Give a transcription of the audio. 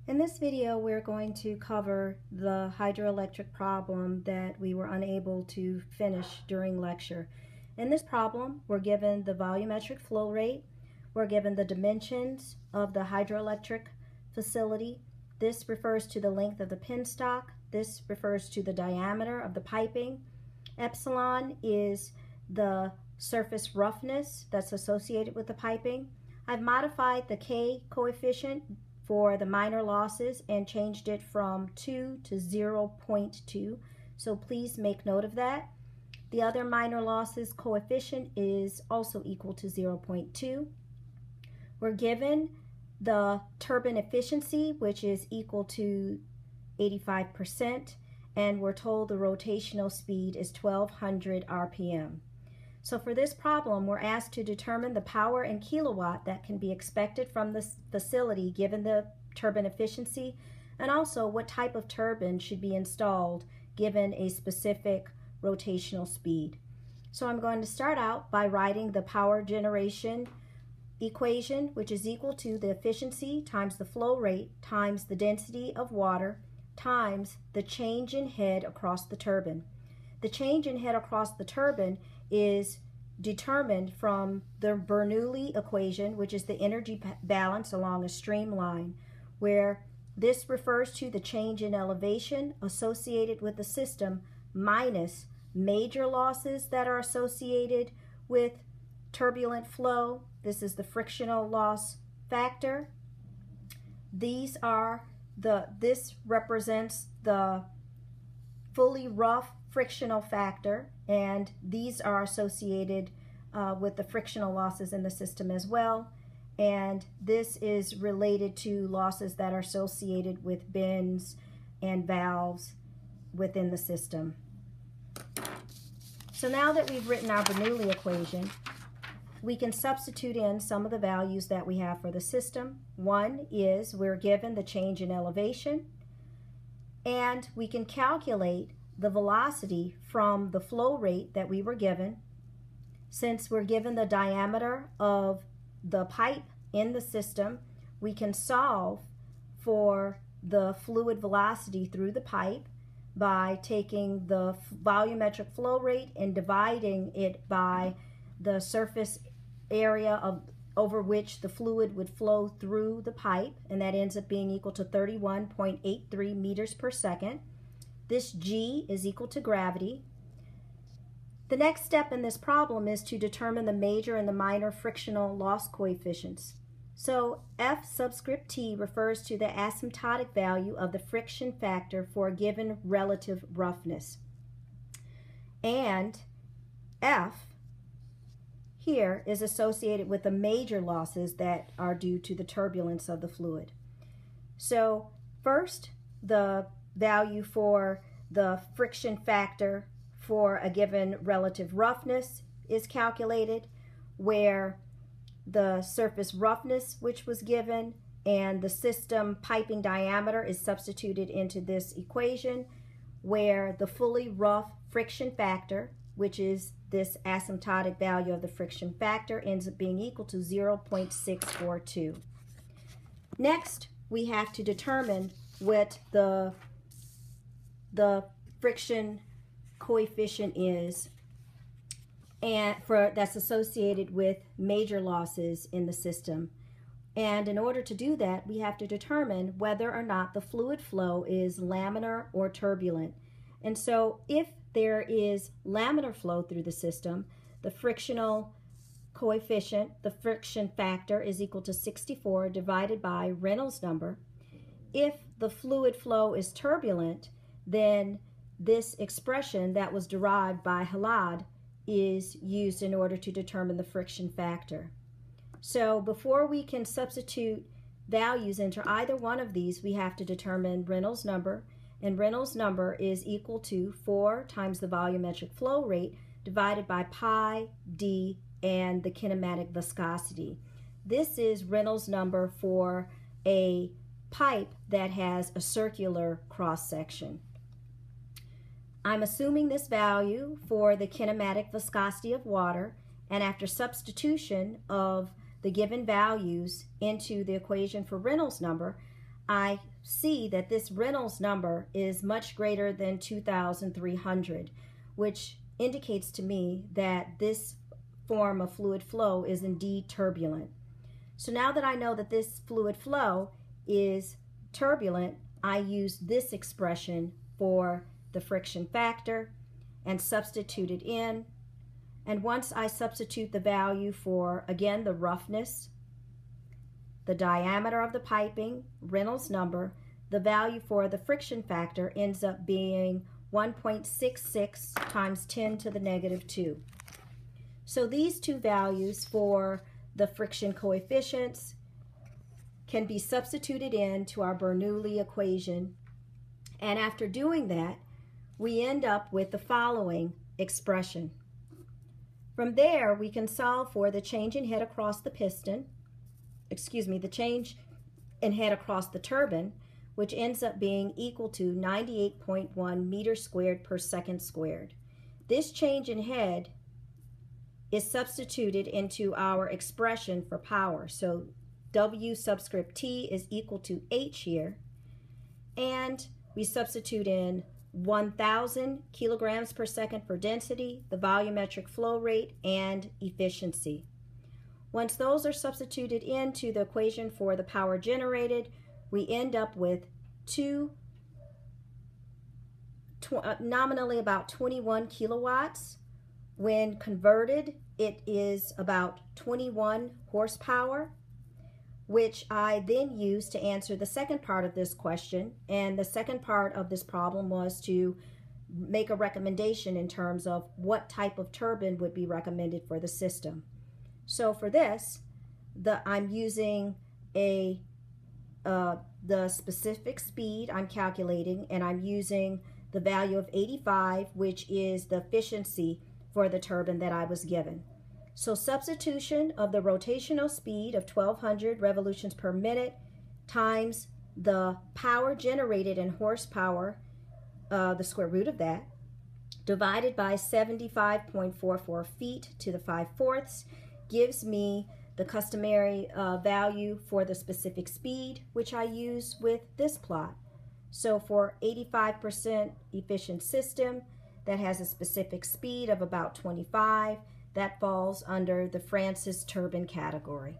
In this video, we're going to cover the hydroelectric problem that we were unable to finish during lecture. In this problem, we're given the volumetric flow rate, we're given the dimensions of the hydroelectric facility. This refers to the length of the penstock. This refers to the diameter of the piping. Epsilon is the surface roughness that's associated with the piping. I've modified the K coefficient for the minor losses and changed it from 2 to 0.2, so please make note of that. The other minor losses coefficient is also equal to 0.2. We're given the turbine efficiency, which is equal to 85%, and we're told the rotational speed is 1200 RPM. So for this problem, we're asked to determine the power in kilowatt that can be expected from this facility given the turbine efficiency, and also what type of turbine should be installed given a specific rotational speed. So I'm going to start out by writing the power generation equation, which is equal to the efficiency times the flow rate times the density of water times the change in head across the turbine. The change in head across the turbine is determined from the Bernoulli equation, which is the energy balance along a streamline, where this refers to the change in elevation associated with the system minus major losses that are associated with turbulent flow. This is the frictional loss factor. This represents the fully rough frictional factor, and these are associated with the frictional losses in the system as well, and this is related to losses that are associated with bends and valves within the system. So now that we've written our Bernoulli equation, we can substitute in some of the values that we have for the system. One is we're given the change in elevation, and we can calculate the velocity from the flow rate that we were given. Since we're given the diameter of the pipe in the system, we can solve for the fluid velocity through the pipe by taking the volumetric flow rate and dividing it by the surface area over which the fluid would flow through the pipe, and that ends up being equal to 31.83 meters per second. This G is equal to gravity. The next step in this problem is to determine the major and the minor frictional loss coefficients. So F subscript T refers to the asymptotic value of the friction factor for a given relative roughness. And F here is associated with the major losses that are due to the turbulence of the fluid. So first, the value for the friction factor for a given relative roughness is calculated, where the surface roughness which was given and the system piping diameter is substituted into this equation, where the fully rough friction factor, which is this asymptotic value of the friction factor, ends up being equal to 0.642. Next, we have to determine what the friction coefficient is, and that's associated with major losses in the system. And in order to do that, we have to determine whether or not the fluid flow is laminar or turbulent. And so if there is laminar flow through the system, the frictional coefficient, the friction factor, is equal to 64 divided by Reynolds number. If the fluid flow is turbulent, then this expression that was derived by Halad is used in order to determine the friction factor. So before we can substitute values into either one of these, we have to determine Reynolds number, and Reynolds number is equal to 4 times the volumetric flow rate divided by pi d and the kinematic viscosity. This is Reynolds number for a pipe that has a circular cross-section. I'm assuming this value for the kinematic viscosity of water, and after substitution of the given values into the equation for Reynolds number, I see that this Reynolds number is much greater than 2,300, which indicates to me that this form of fluid flow is indeed turbulent. So now that I know that this fluid flow is turbulent, I use this expression for the friction factor and substitute it in. And once I substitute the value for, again, the roughness, the diameter of the piping, Reynolds number, the value for the friction factor ends up being 1.66 times 10 to the negative 2. So these two values for the friction coefficients can be substituted into our Bernoulli equation. And after doing that, we end up with the following expression. From there, we can solve for the change in head across the piston, the change in head across the turbine, which ends up being equal to 98.1 meters squared per second squared. This change in head is substituted into our expression for power. So W subscript T is equal to H here, and we substitute in 1,000 kilograms per second for density, the volumetric flow rate, and efficiency. Once those are substituted into the equation for the power generated, we end up with nominally about 21 kilowatts. When converted, it is about 21 horsepower, which I then used to answer the second part of this question. And the second part of this problem was to make a recommendation in terms of what type of turbine would be recommended for the system. So for this, I'm using the specific speed I'm calculating, and I'm using the value of 85, which is the efficiency for the turbine that I was given. So substitution of the rotational speed of 1,200 revolutions per minute times the power generated in horsepower, the square root of that, divided by 75.44 feet to the 5/4 gives me the customary value for the specific speed, which I use with this plot. So for 85% efficient system that has a specific speed of about 25, that falls under the Francis turbine category.